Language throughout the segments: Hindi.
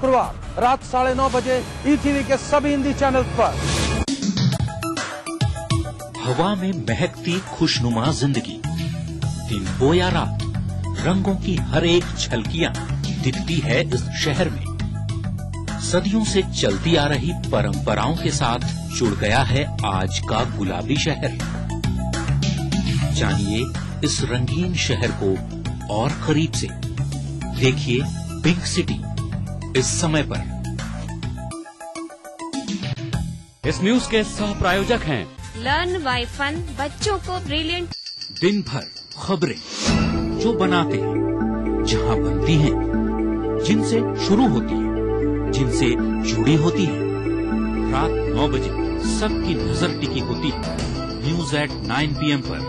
शुक्रवार रात 9:30 बजे ईटीवी के सभी हिंदी चैनल पर। हवा में महकती खुशनुमा जिंदगी, दिन हो या रात, रंगों की हर एक झलकियां दिखती है इस शहर में। सदियों से चलती आ रही परंपराओं के साथ जुड़ गया है आज का गुलाबी शहर। जानिए इस रंगीन शहर को और करीब से। देखिए पिंक सिटी इस समय पर। इस न्यूज के सह प्रायोजक हैं लर्न बाय फन, बच्चों को ब्रिलियंट। दिन भर खबरें जो बनाते हैं, जहां बनती हैं, जिनसे शुरू होती है, जिनसे जुड़ी होती है। रात 9 बजे सबकी नजर टिकी होती है न्यूज एट 9 PM पर।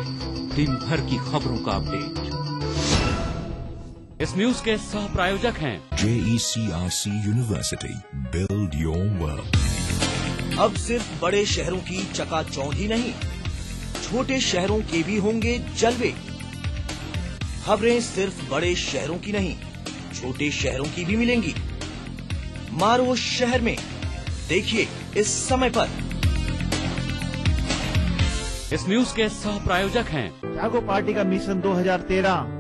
दिन भर की खबरों का अपडेट। इस न्यूज के सह प्रायोजक हैं JECRC university, build your world. अब सिर्फ बड़े शहरों की चकाचौंध ही नहीं, छोटे शहरों के भी होंगे जलवे। खबरें सिर्फ बड़े शहरों की नहीं, छोटे शहरों की भी मिलेंगी। मारो शहर में, देखिए इस समय पर। इस न्यूज के सह प्रायोजक हैं जागो पार्टी का मिशन 2013,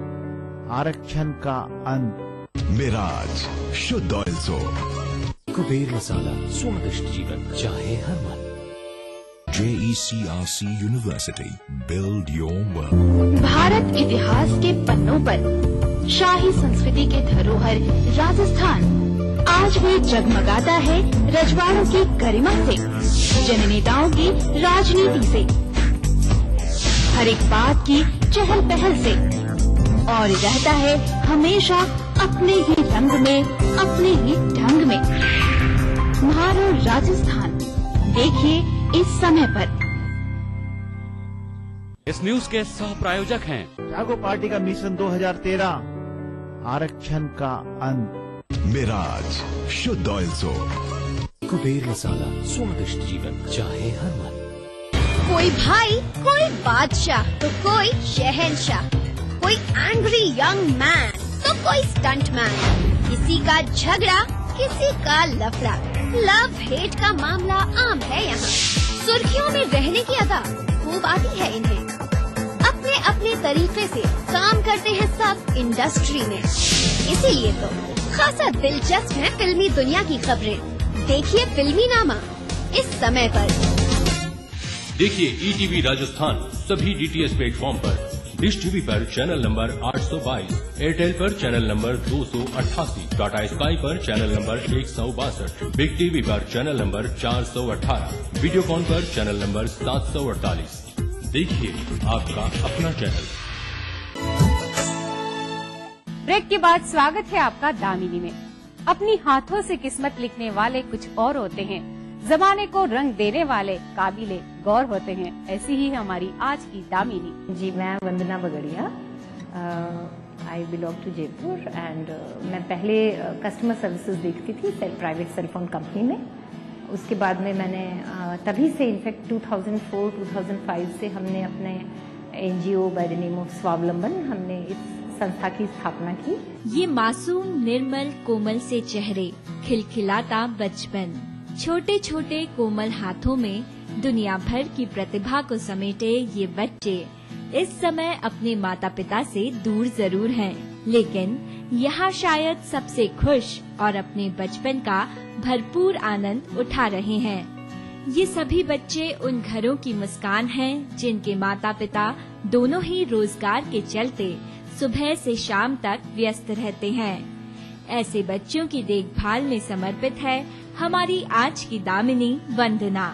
आरक्षण का अंत। मिराज शुद्ध ऑयल सोप। कुबेर मसाला, स्वादिष्ट जीवन चाहे हर मन। JECRC university, build your world. Bharat इतिहास के पन्नों पर शाही संस्कृति के धरोहर राजस्थान आज भी जगमगाता है रजवाड़ों की गरिमा से, जननेताओं की राजनीति से, हर एक बात की चहल पहल से, और रहता है हमेशा अपने ही रंग में, अपने ही ढंग में। मारो राजस्थान, देखिए इस समय पर। इस न्यूज के सह प्रायोजक हैं जागो पार्टी का मिशन 2013, आरक्षण का अंत। मिराज शुद्ध ऑयल सोप। कुबेर मसाला, स्वादिष्ट जीवन चाहे हर मन। कोई भाई, कोई बादशाह तो कोई शहंशाह, कोई एंग्री यंग मैन तो कोई स्टंट मैन। किसी का झगड़ा, किसी का लफड़ा, लव हेट का मामला आम है यहाँ। सुर्खियों में रहने की अदा खूब आती है इन्हें। अपने अपने तरीके से काम करते हैं सब इंडस्ट्री में। इसीलिए तो खासा दिलचस्प है फिल्मी दुनिया की खबरें। देखिए फिल्मी नामा इस समय पर। देखिए ETV राजस्थान सभी DTH प्लेटफॉर्म पर। डिश टीवी पर चैनल नंबर 822, एयरटेल पर चैनल नंबर 288, टाटा स्काई पर चैनल नंबर 162, बिग टीवी पर चैनल नंबर 418, वीडियोकॉन पर चैनल नंबर 748। देखिए आपका अपना चैनल। ब्रेक के बाद स्वागत है आपका दामिनी में। अपनी हाथों से किस्मत लिखने वाले कुछ और होते हैं, जमाने को रंग देने वाले काबिले गौर होते हैं। ऐसी ही हमारी आज की दामिनी। जी, मैं Vandana Bagadia, I belong to Jaipur and मैं पहले कस्टमर सर्विसेज देखती थी प्राइवेट सेल फोन कंपनी में। उसके बाद में मैंने तभी से इनफैक्ट 2004-2005 से हमने अपने NGO by the name of स्वावलंबन, हमने इस संस्था की स्थापना की। ये मासूम निर्मल कोमल से चेहरे, खिलखिलाता बचपन, छोटे छोटे कोमल हाथों में दुनिया भर की प्रतिभा को समेटे ये बच्चे इस समय अपने माता पिता से दूर जरूर हैं, लेकिन यहाँ शायद सबसे खुश और अपने बचपन का भरपूर आनंद उठा रहे हैं। ये सभी बच्चे उन घरों की मुस्कान हैं जिनके माता पिता दोनों ही रोजगार के चलते सुबह से शाम तक व्यस्त रहते हैं। ऐसे बच्चों की देखभाल में समर्पित है हमारी आज की दामिनी वंदना।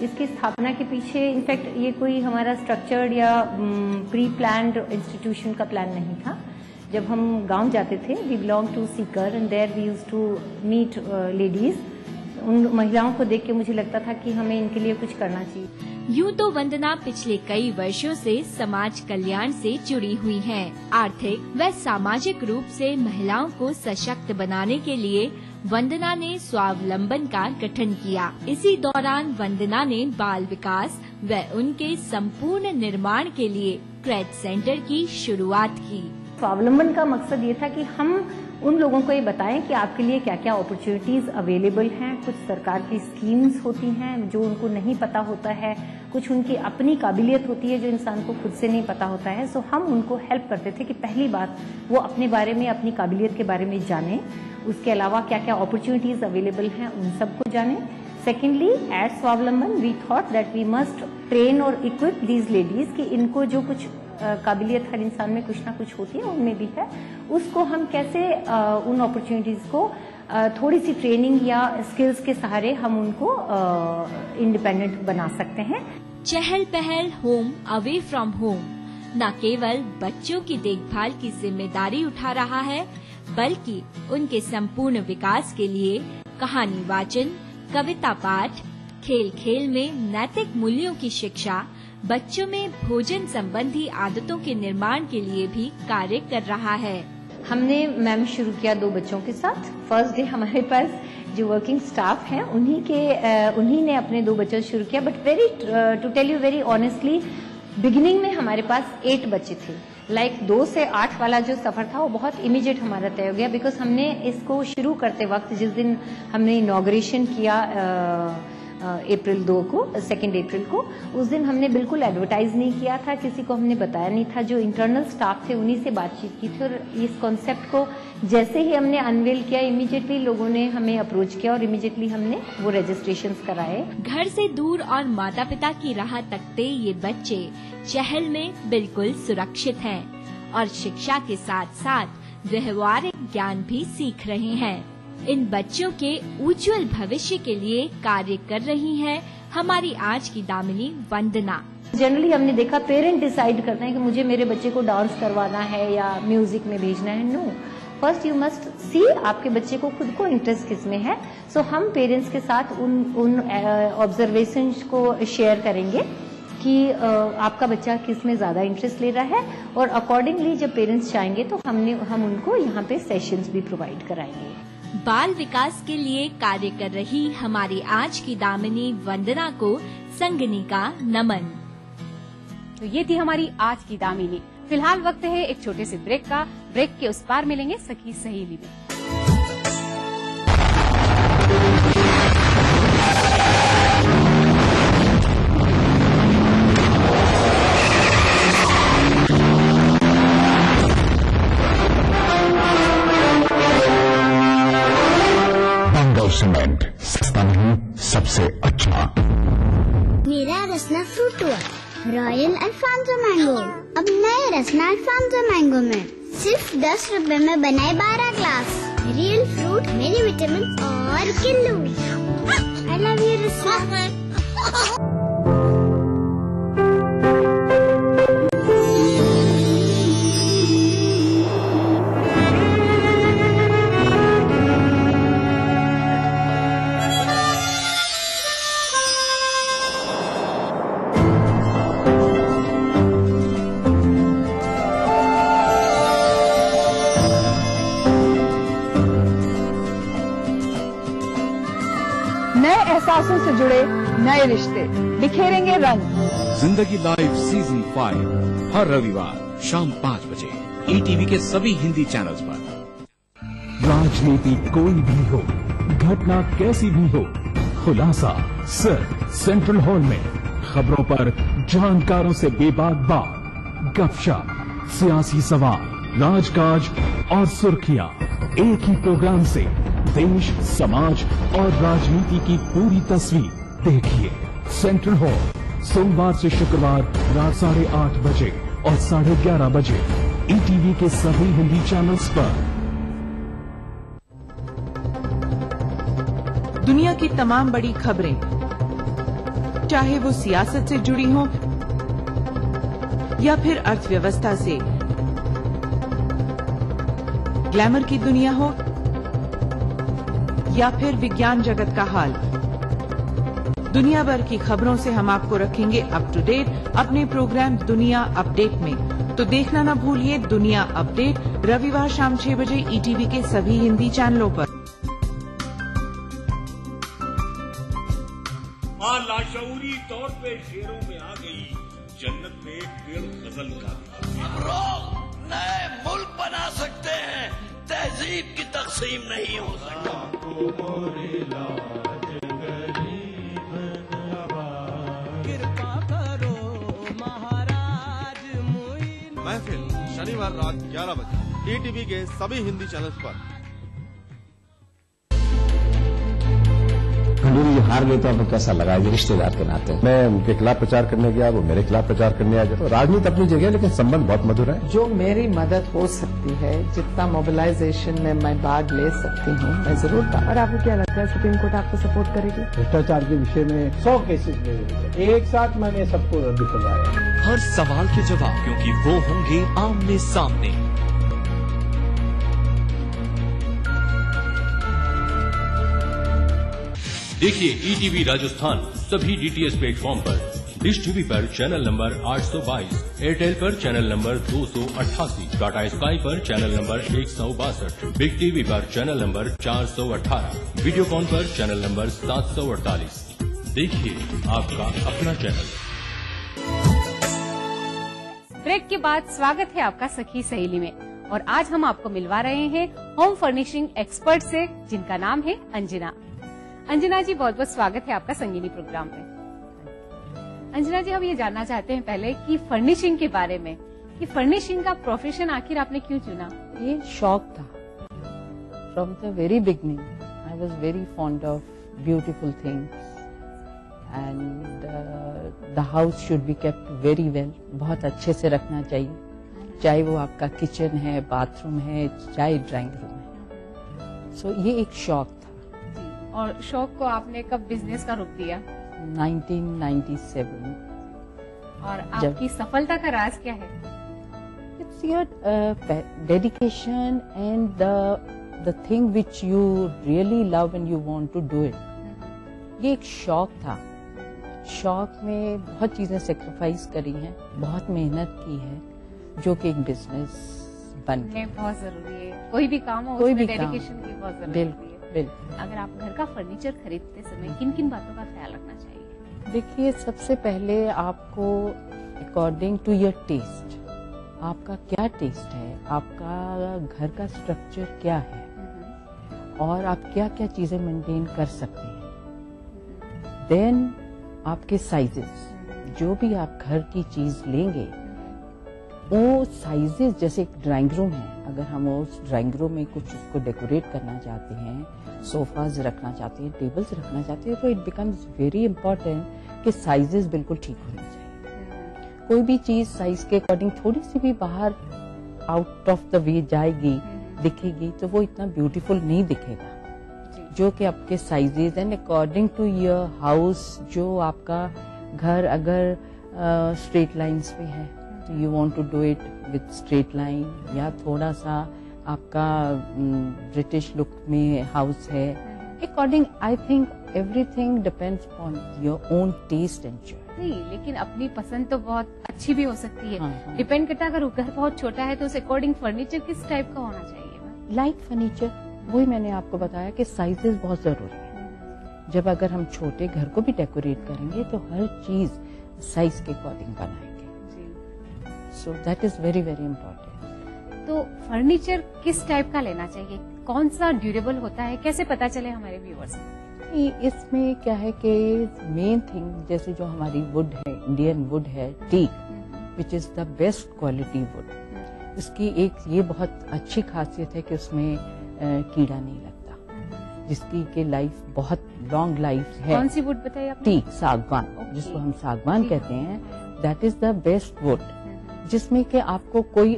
इसकी स्थापना के पीछे इनफैक्ट ये कोई हमारा स्ट्रक्चर्ड या प्री प्लान्ड इंस्टीट्यूशन का प्लान नहीं था। जब हम गांव जाते थे, we belong to Sikar and there we used to meet ladies. उन महिलाओं को देख के मुझे लगता था कि हमें इनके लिए कुछ करना चाहिए। यूँ तो वंदना पिछले कई वर्षों से समाज कल्याण से जुड़ी हुई हैं। आर्थिक व सामाजिक रूप से महिलाओं को सशक्त बनाने के लिए वंदना ने स्वावलंबन का गठन किया। इसी दौरान वंदना ने बाल विकास व उनके संपूर्ण निर्माण के लिए क्रेड सेंटर की शुरुआत की। स्वावलंबन का मकसद ये था कि हम उन लोगों को ये बताएं कि आपके लिए क्या क्या अपॉर्चुनिटीज़ अवेलेबल हैं। कुछ सरकार की स्कीम्स होती हैं जो उनको नहीं पता होता है, कुछ उनकी अपनी काबिलियत होती है जो इंसान को खुद से नहीं पता होता है। सो हम उनको हेल्प करते थे कि पहली बात वो अपने बारे में, अपनी काबिलियत के बारे में जानें, उसके अलावा क्या क्या अपॉर्चुनिटीज़ अवेलेबल हैं उन सबको जानें। Secondly, at Swavalamban we thought that we must train और इक्विप दीज लेडीज कि इनको जो कुछ काबिलियत हर इंसान में कुछ ना कुछ होती है, उनमें भी है, उसको हम कैसे उन अपॉर्चुनिटीज़ को थोड़ी सी ट्रेनिंग या स्किल्स के सहारे हम उनको इंडिपेंडेंट बना सकते हैं। चहल पहल होम अवे फ्रॉम होम न केवल बच्चों की देखभाल की जिम्मेदारी उठा रहा है, बल्कि उनके संपूर्ण विकास के लिए कहानी वाचन, कविता पाठ, खेल खेल में नैतिक मूल्यों की शिक्षा, बच्चों में भोजन संबंधी आदतों के निर्माण के लिए भी कार्य कर रहा है। हमने मैम शुरू किया 2 बच्चों के साथ। फर्स्ट डे हमारे पास जो वर्किंग स्टाफ हैं उन्हीं ने अपने 2 बच्चों से शुरू किया। But to tell you very honestly, beginning में हमारे पास 8 बच्चे थे। 2 से 8 वाला जो सफर था वो बहुत इमीडिएट हमारा तय हो गया, बिकॉज हमने इसको शुरू करते वक्त जिस दिन हमने इनॉग्रेशन किया अप्रैल 2 को, 2 अप्रैल को, उस दिन हमने बिल्कुल एडवर्टाइज नहीं किया था, किसी को हमने बताया नहीं था। जो इंटरनल स्टाफ थे उन्हीं से बातचीत की थी और इस कॉन्सेप्ट को जैसे ही हमने अनवेल किया, इमीडिएटली लोगों ने हमें अप्रोच किया और इमीडिएटली हमने वो रजिस्ट्रेशंस कराए। घर से दूर और माता पिता की राह तकते ये बच्चे चहल में बिल्कुल सुरक्षित हैं और शिक्षा के साथ साथ व्यवहारिक ज्ञान भी सीख रहे हैं। इन बच्चों के उज्जवल भविष्य के लिए कार्य कर रही है हमारी आज की दामिनी वंदना। जनरली हमने देखा पेरेंट डिसाइड करते हैं कि मुझे मेरे बच्चे को डांस करवाना है या म्यूजिक में भेजना है। No, first you must see आपके बच्चे को खुद को इंटरेस्ट किस में है। सो हम पेरेंट्स के साथ उन ऑब्जर्वेशंस को शेयर करेंगे कि आपका बच्चा किस में ज्यादा इंटरेस्ट ले रहा है और अकॉर्डिंगली जब पेरेंट्स चाहेंगे तो हम उनको यहाँ पे सेशंस भी प्रोवाइड कराएंगे। बाल विकास के लिए कार्य कर रही हमारी आज की दामिनी वंदना को संगनी का नमन। तो ये थी हमारी आज की दामिनी। फिलहाल वक्त है एक छोटे से ब्रेक का। ब्रेक के उस पार मिलेंगे सखी सहेली में। सीमेंट सस्ता नहीं, सबसे अच्छा। मेरा रसना फ्रूट हुआ रॉयल अल्फांसो मैंगो। अब नए रसना अल्फांसो मैंगो में सिर्फ 10 रुपए में बनाए 12 ग्लास। रियल फ्रूट, मेरी विटामिन और किल्लू। आई लव यू रसना। एहसासों से जुड़े नए रिश्ते बिखेरेंगे रंग। जिंदगी लाइव सीजन 5 हर रविवार शाम 5 बजे ईटीवी के सभी हिंदी चैनल्स पर। राजनीति कोई भी हो, घटना कैसी भी हो, खुलासा सिर्फ सेंट्रल हॉल में। खबरों पर जानकारों से बेबाक बात, गपशप, सियासी सवाल, राजकाज और सुर्खियां एक ही प्रोग्राम से देश, समाज और राजनीति की पूरी तस्वीर देखिए। सेंट्रल हॉल सोमवार से शुक्रवार रात 8:30 बजे और 11:30 बजे ईटीवी के सभी हिंदी चैनल्स पर। दुनिया की तमाम बड़ी खबरें, चाहे वो सियासत से जुड़ी हों या फिर अर्थव्यवस्था से, ग्लैमर की दुनिया हो या फिर विज्ञान जगत का हाल, दुनिया भर की खबरों से हम आपको रखेंगे अप टू डेट अपने प्रोग्राम दुनिया अपडेट में। तो देखना न भूलिए दुनिया अपडेट रविवार शाम 6 बजे ईटीवी के सभी हिंदी चैनलों पर। लाशऊरी तौर पे शेरों में आ गई जन्नत में एक पेड़ गजल का। हम लोग नए मुल्क बना सकते हैं, तहजीब की तकसीम नहीं हो महफिल शनिवार रात 11 बजे ईटीवी के सभी हिंदी चैनल्स पर। खंडूरी जी हार गए तो आपको कैसा लगा ये रिश्तेदार के नाते? मैं उनके खिलाफ प्रचार करने गया, वो मेरे खिलाफ प्रचार करने आ गया। तो राजनीति अपनी जगह, लेकिन संबंध बहुत मधुर है। जो मेरी मदद हो सकती है, जितना मोबिलाइजेशन में मैं भाग ले सकती हूँ, मैं जरूर। और आपको क्या लगता है सुप्रीम कोर्ट आपको सपोर्ट करेगी? भ्रष्टाचार के विषय में 100 केसेस में एक साथ मैंने सबको रद्द करवाया। हर सवाल के जवाब, क्योंकि वो होंगे आमने सामने। देखिए ईटीवी राजस्थान सभी डीटीएच प्लेटफॉर्म पर, डिश टीवी पर चैनल नंबर 822, एयरटेल पर चैनल नंबर 288, टाटा स्काई पर चैनल नंबर 162, बिग टीवी पर चैनल नंबर 418, वीडियोकॉन पर चैनल नंबर 748। देखिए आपका अपना चैनल। ब्रेक के बाद स्वागत है आपका सखी सहेली में, और आज हम आपको मिलवा रहे हैं होम फर्निशिंग एक्सपर्ट से, जिनका नाम है अंजना। अंजना जी, बहुत बहुत स्वागत है आपका संगीनी प्रोग्राम में। अंजना जी, हम ये जानना चाहते हैं पहले कि फर्निशिंग के बारे में, कि फर्निशिंग का प्रोफेशन आखिर आपने क्यों चुना? ये शौक था from the very beginning. I was very fond of beautiful things and the house should be kept very well. बहुत अच्छे से रखना चाहिए, चाहे वो आपका किचन है, बाथरूम है, चाहे ड्राइंग रूम है। सो ये एक शौक। और शौक को आपने कब बिजनेस का रुख दिया? 1997। और आपकी सफलता का राज क्या है? It's your dedication and the thing which you really love and you want to do it. ये एक शौक था। शौक में बहुत चीजें सेक्रीफाइस करी हैं, बहुत मेहनत की है, जो कि एक बिजनेस बन गया। बहुत जरूरी है, कोई भी काम हो, कोई उसमें भी डेडिकेशन की बहुत जरूरत है। बिल्कुल। अगर आप घर का फर्नीचर खरीदते समय किन किन बातों का ख्याल रखना चाहिए? देखिए, सबसे पहले आपको अकॉर्डिंग टू योर टेस्ट, आपका क्या टेस्ट है, आपका घर का स्ट्रक्चर क्या है, और आप क्या क्या चीजें मेंटेन कर सकते हैं। देन आपके साइजेस, जो भी आप घर की चीज लेंगे वो साइजेस, जैसे एक ड्राइंग रूम है, अगर हम उस ड्राइंग रूम में कुछ उसको डेकोरेट करना चाहते हैं, सोफाज रखना चाहते हैं, टेबल्स रखना चाहते हैं, तो इट बिकम्स वेरी इंपॉर्टेंट कि साइजेस बिल्कुल ठीक होने चाहिए। कोई भी चीज साइज के अकॉर्डिंग थोड़ी सी भी बाहर आउट ऑफ द वे जाएगी, दिखेगी, तो वो इतना ब्यूटीफुल नहीं दिखेगा। जो कि आपके sizes and according to your house, जो आपका घर अगर स्ट्रेट लाइंस पे है, you want to do it with straight line, या थोड़ा सा आपका ब्रिटिश लुक में हाउस है, according I think everything depends on your own taste and choice. नहीं, लेकिन अपनी पसंद तो बहुत अच्छी भी हो सकती है। डिपेंड करता है, अगर घर बहुत छोटा है तो उस अकॉर्डिंग फर्नीचर किस टाइप का होना चाहिए? लाइट फर्नीचर, वही मैंने आपको बताया कि साइजेस बहुत जरूरी है। जब अगर हम छोटे घर को भी डेकोरेट करेंगे तो हर चीज साइज के अकॉर्डिंग बनाएंगे। So that is very very important. तो फर्नीचर किस टाइप का लेना चाहिए? कौन सा ड्यूरेबल होता है? कैसे पता चले हमारे व्यूअर्स को? इसमें क्या है कि मेन थिंग, जैसे जो हमारी वुड है, इंडियन वुड है, teak, which is the best quality wood. इसकी एक ये बहुत अच्छी खासियत है कि उसमें कीड़ा नहीं लगता, जिसकी के लाइफ बहुत लॉन्ग लाइफ है। कौन सी वुड बताइए आपने? टीक, सागवान, जिसको हम सागवान कहते हैं, that is the best would, जिसमें कि आपको कोई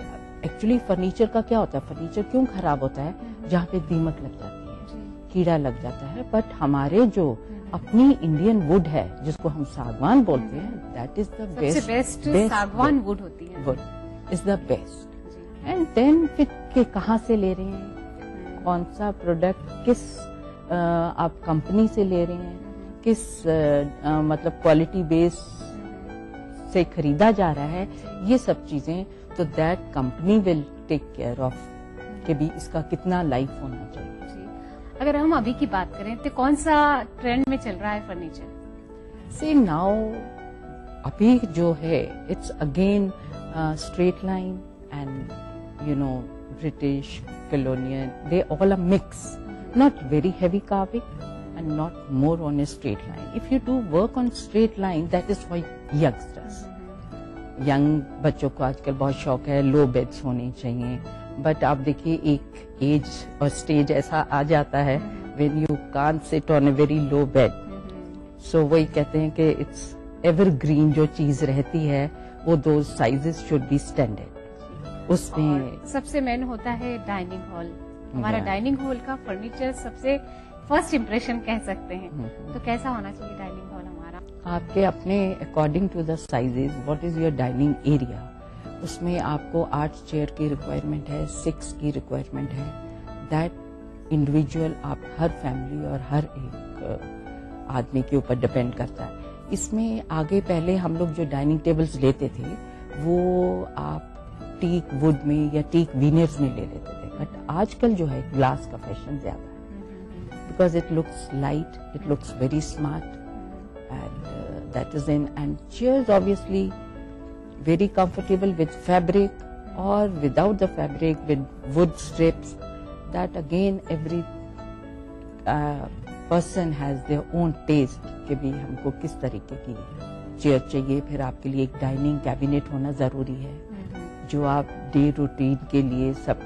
एक्चुअली फर्नीचर का क्या होता है, फर्नीचर क्यों खराब होता है? जहाँ पे दीमक लग जाती है, कीड़ा लग जाता है। बट हमारे जो अपनी इंडियन वुड है, जिसको हम सागवान बोलते हैं, दैट इज द बेस्ट सागवान वुड होती है, wood is the best. And then फिर कहाँ से ले रहे हैं, कौन सा प्रोडक्ट, किस आप कंपनी से ले रहे हैं, किस मतलब क्वालिटी बेस से खरीदा जा रहा है, ये सब चीजें, तो that company will take care of कि भी इसका कितना लाइफ होना चाहिए। अगर हम अभी की बात करें तो कौन सा ट्रेंड में चल रहा है फर्नीचर? सी नाउ अभी जो है, it's again straight line and you know British, colonial, they all are mix. Not very heavy carving and not more on a straight line. If you do work on straight line, that is for youngsters. Young बच्चों को आजकल बहुत शौक है, लो बेड्स होनी चाहिए, बट आप देखिए एक एज और स्टेज ऐसा आ जाता है when you can't sit on a very low bed. So वही कहते हैं कि इट्स एवरग्रीन जो चीज रहती है वो दो साइजेस शुड बी स्टैंडर्ड. उसमें सबसे मेन होता है डाइनिंग हॉल. हमारा डाइनिंग हॉल का फर्नीचर सबसे फर्स्ट इम्प्रेशन कह सकते हैं. तो कैसा होना चाहिए डाइनिंग हॉल हमारा? आपके अपने according to the sizes what is your dining area, उसमें आपको 8 चेयर की रिक्वायरमेंट है, 6 की रिक्वायरमेंट है. दैट इंडिविजुअल आप हर फैमिली और हर एक आदमी के ऊपर डिपेंड करता है. इसमें आगे पहले हम लोग जो डाइनिंग टेबल्स लेते थे वो आप टीक वुड में या टीक वीनर्स में ले लेते थे, बट आजकल जो है ग्लास का फैशन ज्यादा है, because it looks light, it looks very smart, and that is in. And chairs obviously very comfortable with fabric or without the fabric with wood strips. That again every person has their own taste कि भी हमको किस तरीके की चेयर चाहिए. फिर आपके लिए एक डाइनिंग कैबिनेट होना जरूरी है जो आप डे रूटीन के लिए सब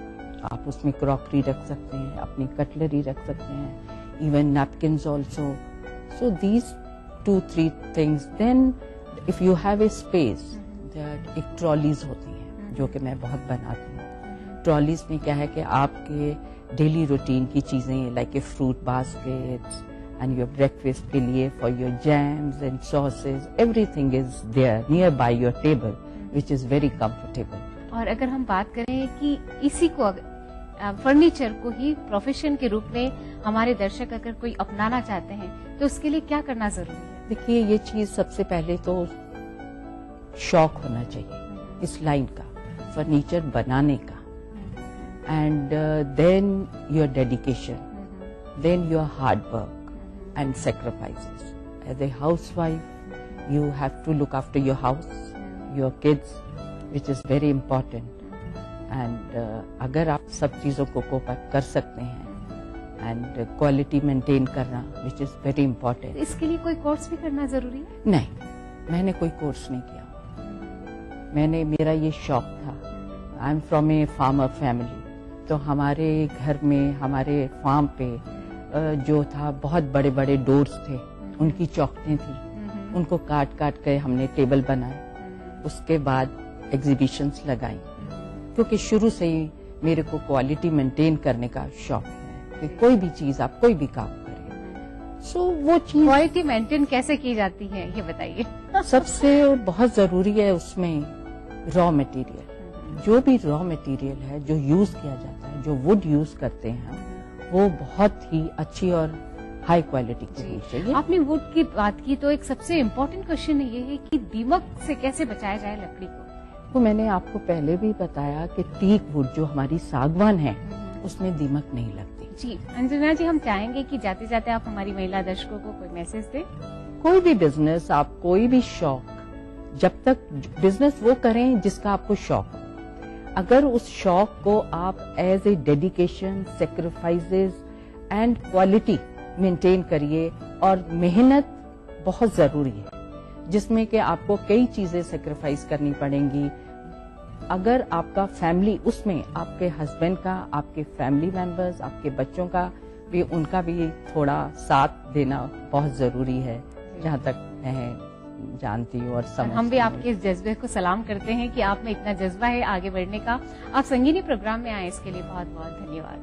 आप उसमें क्रॉकरी रख सकते हैं, अपनी कटलरी रख सकते हैं, even napkins also. So these 2-3 things. Then if you have a space, that एक ट्रॉलीज होती हैं जो कि मैं बहुत बनाती हूँ. ट्रॉलीज में क्या है कि आपके डेली रूटीन की चीजें like a fruit baskets and your breakfast के लिए for your jams and sausage, everything is there nearby your table which is very comfortable. और अगर हम बात करें कि इसी को फर्नीचर को ही प्रोफेशन के रूप में हमारे दर्शक अगर कोई अपनाना चाहते हैं तो उसके लिए क्या करना जरूरी है? देखिए ये चीज सबसे पहले तो शौक होना चाहिए इस लाइन का, फर्नीचर बनाने का, and then your dedication, then your hard work and sacrifices. As a housewife you have to look after your house, your kids, which is very important. And अगर आप सब चीजों को कोप अप कर सकते हैं एंड क्वालिटी मेंटेन करना विच इज वेरी इंपॉर्टेंट. इसके लिए कोई कोर्स भी करना जरूरी है? नहीं, मैंने कोई कोर्स नहीं किया. मेरा ये शौक था. I am from a farmer family, तो हमारे घर में हमारे फार्म पे जो था बहुत बड़े बड़े डोर्स थे, उनकी चौखटें थी, उनको काट काट के हमने टेबल बनाए. उसके बाद एग्जीबिशंस लगाई, क्योंकि शुरू से ही मेरे को क्वालिटी मेंटेन करने का शौक है कि कोई भी चीज आप कोई भी काम करें. सो वो चीज क्वालिटी मेंटेन कैसे की जाती है ये बताइए. सबसे बहुत जरूरी है उसमें रॉ मटेरियल. जो भी रॉ मटेरियल है जो यूज किया जाता है, जो वुड यूज करते हैं, वो बहुत ही अच्छी और हाई क्वालिटी की होनी चाहिए. आपने वुड की बात की तो एक सबसे इम्पोर्टेंट क्वेश्चन ये है कि दीमक से कैसे बचाया जाए लकड़ी को. तो मैंने आपको पहले भी बताया कि टीक वुड जो हमारी सागवान है उसमें दीमक नहीं लगती. जी अंजना जी, हम चाहेंगे कि जाते जाते आप हमारी महिला दर्शकों को कोई मैसेज दें. कोई भी बिजनेस, आप कोई भी शौक, जब तक बिजनेस वो करें जिसका आपको शौक हो. अगर उस शौक को आप as a dedication, sacrifices and quality maintain करिए, और मेहनत बहुत जरूरी है जिसमें कि आपको कई चीजें सेक्रीफाइस करनी पड़ेंगी. अगर आपका फैमिली, उसमें आपके हस्बैंड का, आपके फैमिली मेंबर्स, आपके बच्चों का भी, उनका भी थोड़ा साथ देना बहुत जरूरी है, जहाँ तक मैं जानती हूँ और समझती हूँ. हम भी आपके इस जज्बे को सलाम करते हैं कि आप में इतना जज्बा है आगे बढ़ने का. आप संगीनी प्रोग्राम में आए, इसके लिए बहुत बहुत धन्यवाद.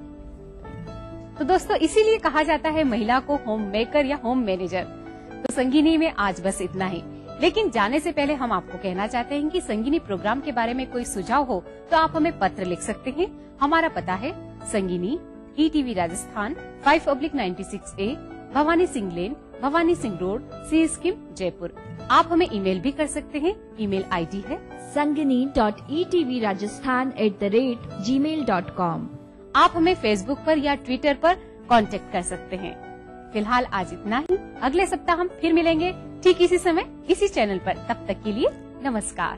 तो दोस्तों, इसीलिए कहा जाता है महिला को होम मेकर या होम मैनेजर. तो संगीनी में आज बस इतना ही. लेकिन जाने से पहले हम आपको कहना चाहते हैं कि संगीनी प्रोग्राम के बारे में कोई सुझाव हो तो आप हमें पत्र लिख सकते हैं. हमारा पता है संगीनी, ETV राजस्थान, 5/96A, भवानी सिंह लेन, भवानी सिंह रोड, सी स्कीम, जयपुर. आप हमें ईमेल भी कर सकते हैं. ईमेल ID है sangini.etvRajasthan@gmail.com. आप हमें फेसबुक पर या ट्विटर पर कांटेक्ट कर सकते हैं. फिलहाल आज इतना ही. अगले सप्ताह हम फिर मिलेंगे ठीक इसी समय, इसी चैनल पर. तब तक के लिए नमस्कार.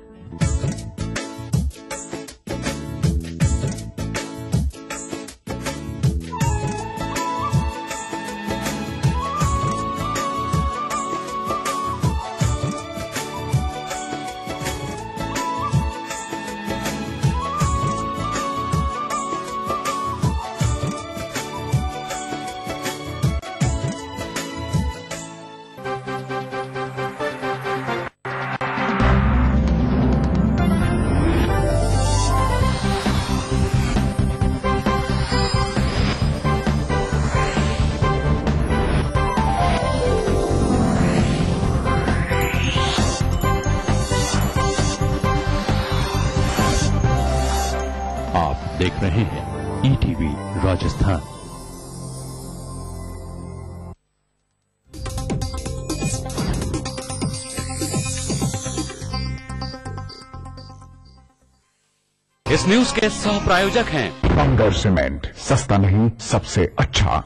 राजस्थान। इस न्यूज के सह प्रायोजक हैं बंगर सीमेंट, सस्ता नहीं सबसे अच्छा।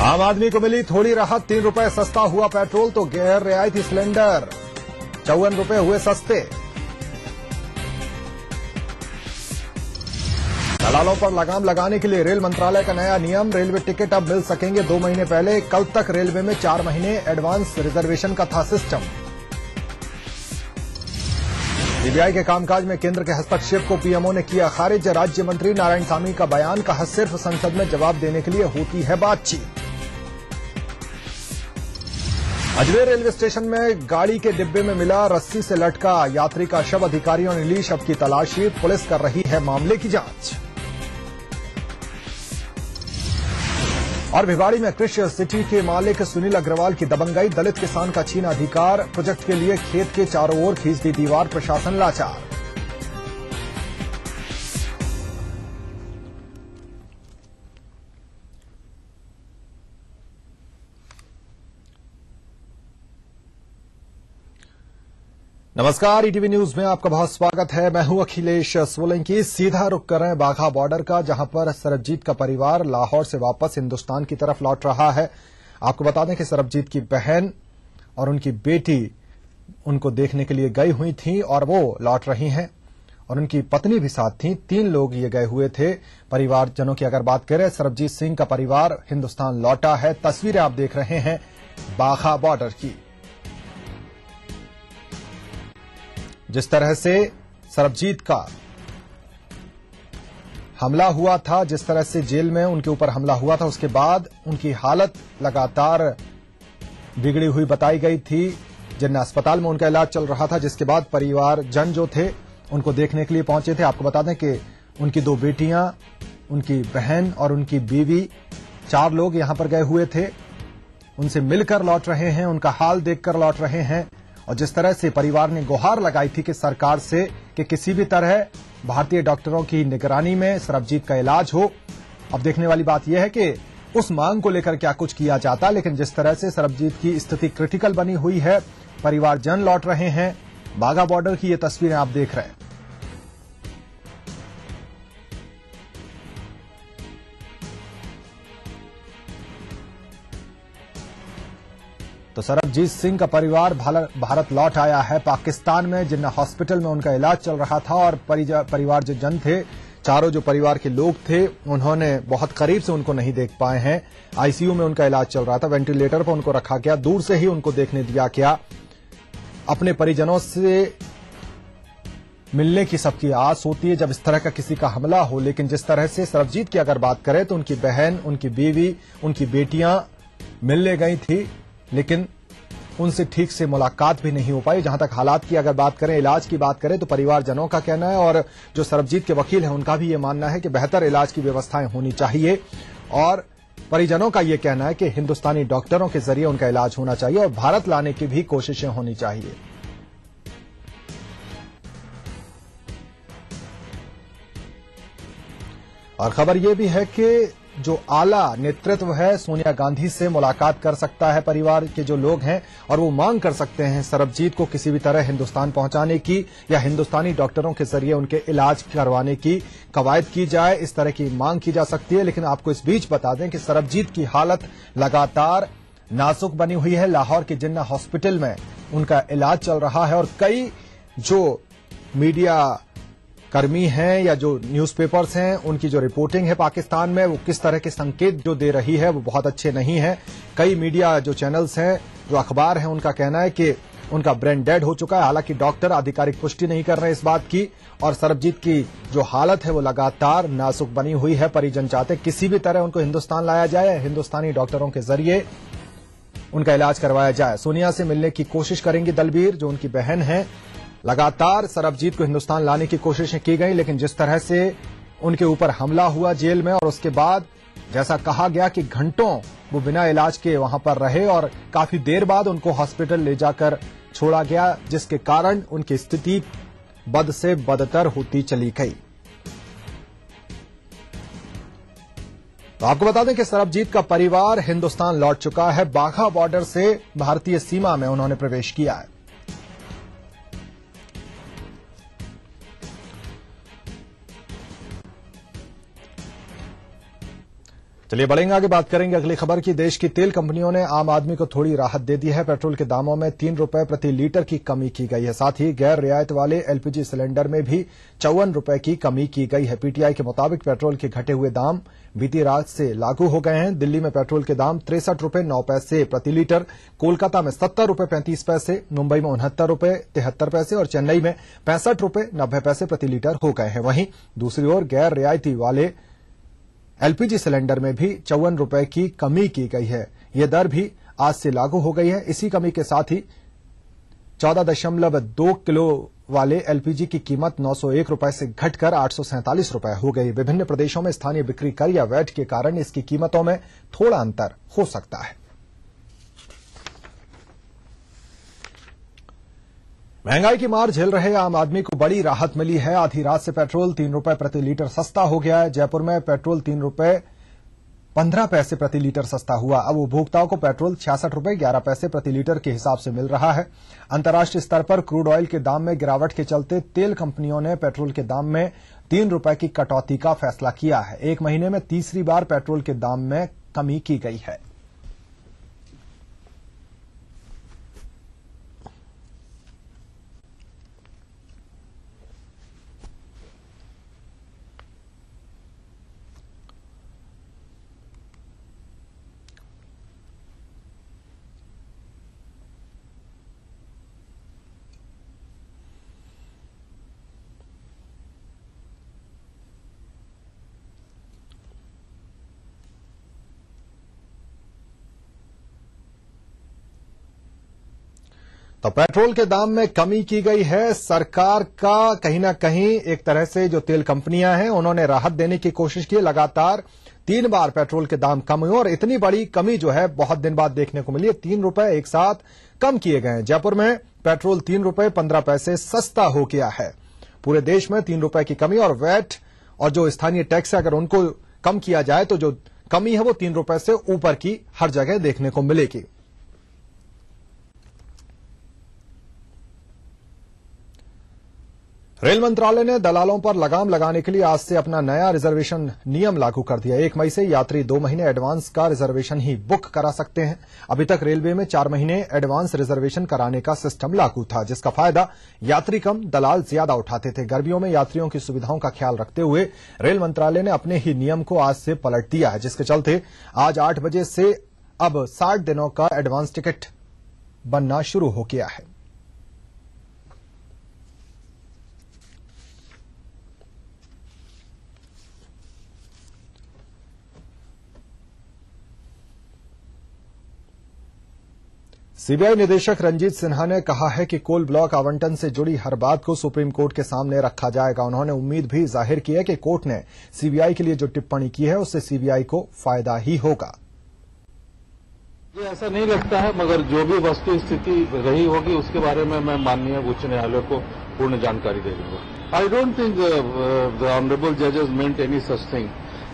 आम आदमी को मिली थोड़ी राहत, 3 रुपए सस्ता हुआ पेट्रोल तो गैर रियायती सिलेंडर 54 रुपए हुए सस्ते। दलालों पर लगाम लगाने के लिए रेल मंत्रालय का नया नियम, रेलवे टिकट अब मिल सकेंगे 2 महीने पहले। कल तक रेलवे में 4 महीने एडवांस रिजर्वेशन का था सिस्टम। सीबीआई के कामकाज में केंद्र के हस्तक्षेप को पीएमओ ने किया खारिज। राज्य मंत्री नारायणसामी का बयान, कहा सिर्फ संसद में जवाब देने के लिए होती है बातचीत। अजमेर रेलवे स्टेशन में गाड़ी के डिब्बे में मिला रस्सी से लटका यात्री का शव, अधिकारियों ने ली शव की तलाशी, पुलिस कर रही है मामले की जांच। और भिवाड़ी में कृषि सिटी के मालिक सुनील अग्रवाल की दबंगई, दलित किसान का छीना अधिकार, प्रोजेक्ट के लिए खेत के चारों ओर खींच दी दीवार, प्रशासन लाचार। नमस्कार, ईटीवी न्यूज में आपका बहुत स्वागत है। मैं हूं अखिलेश सोलंकी। सीधा रुख कर रहे हैं बाघा बॉर्डर का, जहां पर सरबजीत का परिवार लाहौर से वापस हिंदुस्तान की तरफ लौट रहा है। आपको बता दें कि सरबजीत की बहन और उनकी बेटी उनको देखने के लिए गई हुई थी और वो लौट रही हैं और उनकी पत्नी भी साथ थी। 3 लोग ये गए हुए थे। परिवारजनों की अगर बात करें, सरबजीत सिंह का परिवार हिंदुस्तान लौटा है। तस्वीरें आप देख रहे हैं बाघा बॉर्डर की। जिस तरह से सरबजीत का हमला हुआ था, जिस तरह से जेल में उनके ऊपर हमला हुआ था, उसके बाद उनकी हालत लगातार बिगड़ी हुई बताई गई थी। जिन्ना अस्पताल में उनका इलाज चल रहा था, जिसके बाद परिवारजन जो थे उनको देखने के लिए पहुंचे थे। आपको बता दें कि उनकी 2 बेटियां, उनकी बहन और उनकी बीवी, 4 लोग यहां पर गए हुए थे। उनसे मिलकर लौट रहे हैं, उनका हाल देखकर लौट रहे हैं। और जिस तरह से परिवार ने गुहार लगाई थी कि सरकार से कि किसी भी तरह भारतीय डॉक्टरों की निगरानी में सरबजीत का इलाज हो। अब देखने वाली बात यह है कि उस मांग को लेकर क्या कुछ किया जाता, लेकिन जिस तरह से सरबजीत की स्थिति क्रिटिकल बनी हुई है, परिवारजन लौट रहे हैं। बाघा बॉर्डर की ये तस्वीरें आप देख रहे हैं। तो सरबजीत सिंह का परिवार भारत लौट आया है। पाकिस्तान में जिन्ना हॉस्पिटल में उनका इलाज चल रहा था और परिवार जो जन थे, चारों जो परिवार के लोग थे, उन्होंने बहुत करीब से उनको नहीं देख पाए हैं। आईसीयू में उनका इलाज चल रहा था, वेंटिलेटर पर उनको रखा गया, दूर से ही उनको देखने दिया गया। अपने परिजनों से मिलने की सबकी आस होती है जब इस तरह का किसी का हमला हो, लेकिन जिस तरह से सरबजीत की अगर बात करें तो उनकी बहन, उनकी बीवी, उनकी बेटियां मिलने गई थी, लेकिन उनसे ठीक से मुलाकात भी नहीं हो पाई। जहां तक हालात की अगर बात करें, इलाज की बात करें, तो परिवारजनों का कहना है और जो सरबजीत के वकील हैं उनका भी ये मानना है कि बेहतर इलाज की व्यवस्थाएं होनी चाहिए। और परिजनों का ये कहना है कि हिंदुस्तानी डॉक्टरों के जरिए उनका इलाज होना चाहिए और भारत लाने की भी कोशिशें होनी चाहिए। और खबर यह भी है कि जो आला नेतृत्व है सोनिया गांधी से मुलाकात कर सकता है परिवार के जो लोग हैं, और वो मांग कर सकते हैं सरबजीत को किसी भी तरह हिंदुस्तान पहुंचाने की या हिंदुस्तानी डॉक्टरों के जरिए उनके इलाज करवाने की कवायद की जाए। इस तरह की मांग की जा सकती है। लेकिन आपको इस बीच बता दें कि सरबजीत की हालत लगातार नाजुक बनी हुई है। लाहौर के जिन्ना हॉस्पिटल में उनका इलाज चल रहा है और कई जो मीडिया कर्मी हैं या जो न्यूज़पेपर्स हैं, उनकी जो रिपोर्टिंग है पाकिस्तान में, वो किस तरह के संकेत जो दे रही है वो बहुत अच्छे नहीं है। कई मीडिया जो चैनल्स हैं, जो अखबार हैं, उनका कहना है कि उनका ब्रेन डेड हो चुका है। हालांकि डॉक्टर आधिकारिक पुष्टि नहीं कर रहे इस बात की। और सरबजीत की जो हालत है वो लगातार नाजुक बनी हुई है। परिजन चाहते किसी भी तरह उनको हिंदुस्तान लाया जाए, हिंदुस्तानी डॉक्टरों के जरिए उनका इलाज करवाया जाए। सोनिया से मिलने की कोशिश करेंगी दलबीर, जो उनकी बहन है। लगातार सरबजीत को हिंदुस्तान लाने की कोशिशें की गई, लेकिन जिस तरह से उनके ऊपर हमला हुआ जेल में और उसके बाद जैसा कहा गया कि घंटों वो बिना इलाज के वहां पर रहे और काफी देर बाद उनको हॉस्पिटल ले जाकर छोड़ा गया, जिसके कारण उनकी स्थिति बद से बदतर होती चली गई। तो आपको बता दें कि सरबजीत का परिवार हिंदुस्तान लौट चुका है। बाघा बॉर्डर से भारतीय सीमा में उन्होंने प्रवेश किया है। चलिए बढ़ेंगे आगे, बात करेंगे अगली खबर की। देश की तेल कंपनियों ने आम आदमी को थोड़ी राहत दे दी है। पेट्रोल के दामों में 3 रुपए प्रति लीटर की कमी की गई है। साथ ही गैर रियायत वाले एलपीजी सिलेंडर में भी 54 रुपए की कमी की गई है। पीटीआई के मुताबिक पेट्रोल के घटे हुए दाम बीती रात से लागू हो गए हैं। दिल्ली में पेट्रोल के दाम 63 रुपए 9 पैसे प्रति लीटर, कोलकाता में 70 रुपए 35 पैसे, मुंबई में 69 रुपए 73 पैसे और चेन्नई में 65 रुपए 90 पैसे प्रति लीटर हो गए हैं। वहीं दूसरी ओर गैर रियायती वाले एलपीजी सिलेंडर में भी 54 रुपए की कमी की गई है। यह दर भी आज से लागू हो गई है। इसी कमी के साथ ही 14.2 किलो वाले एलपीजी की कीमत 901 रुपए से घटकर 847 रुपए हो गई। विभिन्न प्रदेशों में स्थानीय बिक्री कर या वैट के कारण इसकी कीमतों में थोड़ा अंतर हो सकता है। महंगाई की मार झेल रहे आम आदमी को बड़ी राहत मिली है। आधी रात से पेट्रोल 3 रुपए प्रति लीटर सस्ता हो गया है। जयपुर में पेट्रोल 3 रुपए 15 पैसे प्रति लीटर सस्ता हुआ। अब उपभोक्ताओं को पेट्रोल 66 रुपए 11 पैसे प्रति लीटर के हिसाब से मिल रहा है। अंतर्राष्ट्रीय स्तर पर क्रूड ऑयल के दाम में गिरावट के चलते तेल कंपनियों ने पेट्रोल के दाम में 3 रुपए की कटौती का फैसला किया है। एक महीने में तीसरी बार पेट्रोल के दाम में कमी की गई है। तो पेट्रोल के दाम में कमी की गई है। सरकार का कहीं ना कहीं एक तरह से जो तेल कंपनियां हैं उन्होंने राहत देने की कोशिश की। लगातार 3 बार पेट्रोल के दाम कम हुए और इतनी बड़ी कमी जो है बहुत दिन बाद देखने को मिली है। 3 रुपए एक साथ कम किए गए हैं। जयपुर में पेट्रोल 3 रुपए 15 पैसे सस्ता हो गया है। पूरे देश में 3 रुपए की कमी और वैट और जो स्थानीय टैक्स है अगर उनको कम किया जाए तो जो कमी है वो 3 रुपए से ऊपर की हर जगह देखने को मिलेगी। रेल मंत्रालय ने दलालों पर लगाम लगाने के लिए आज से अपना नया रिजर्वेशन नियम लागू कर दिया। 1 मई से यात्री 2 महीने एडवांस का रिजर्वेशन ही बुक करा सकते हैं। अभी तक रेलवे में 4 महीने एडवांस रिजर्वेशन कराने का सिस्टम लागू था, जिसका फायदा यात्री कम दलाल ज्यादा उठाते थे। गर्मियों में यात्रियों की सुविधाओं का ख्याल रखते हुए रेल मंत्रालय ने अपने ही नियम को आज से पलट दिया है, जिसके चलते आज 8 बजे से अब 60 दिनों का एडवांस टिकट बनना शुरू हो गया है। सीबीआई निदेशक रंजीत सिन्हा ने कहा है कि कोल ब्लॉक आवंटन से जुड़ी हर बात को सुप्रीम कोर्ट के सामने रखा जाएगा। उन्होंने उम्मीद भी जाहिर की है कि कोर्ट ने सीबीआई के लिए जो टिप्पणी की है उससे सीबीआई को फायदा ही होगा। मुझे ऐसा नहीं लगता है, मगर जो भी वस्तु स्थिति रही होगी उसके बारे में मैं माननीय उच्च न्यायालय को पूर्ण जानकारी दे दूंगा। I don't think the honourable जजेस meant any such thing.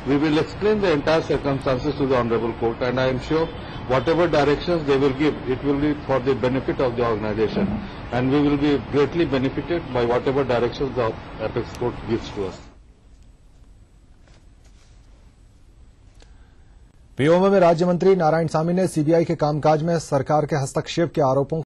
We will explain the entire circumstances to the honourable court and I am sure whatever directions they will give, it will be for the benefit of the organization, and we will be greatly benefited by whatever directions the apex court gives to us. POM में राज्य मंत्री नारायण सामी ने सीबीआई के कामकाज में सरकार के हस्तक्षेप के आरोपों